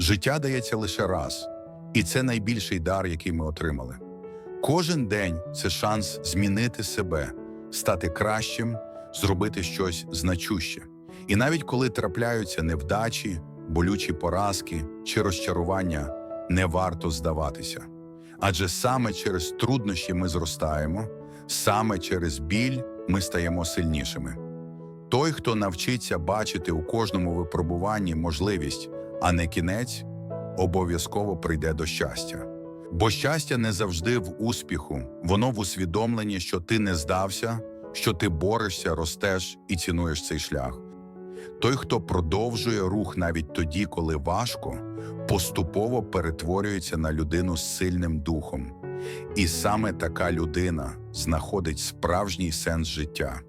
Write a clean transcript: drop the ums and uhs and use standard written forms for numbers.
Життя дається лише раз, і це найбільший дар, який ми отримали. Кожен день – це шанс змінити себе, стати кращим, зробити щось значуще. І навіть коли трапляються невдачі, болючі поразки чи розчарування, не варто здаватися. Адже саме через труднощі ми зростаємо, саме через біль ми стаємо сильнішими. Той, хто навчиться бачити у кожному випробуванні можливість, а не кінець, обов'язково прийде до щастя. Бо щастя не завжди в успіху, воно в усвідомленні, що ти не здався, що ти борешся, ростеш і цінуєш цей шлях. Той, хто продовжує рух навіть тоді, коли важко, поступово перетворюється на людину з сильним духом. І саме така людина знаходить справжній сенс життя.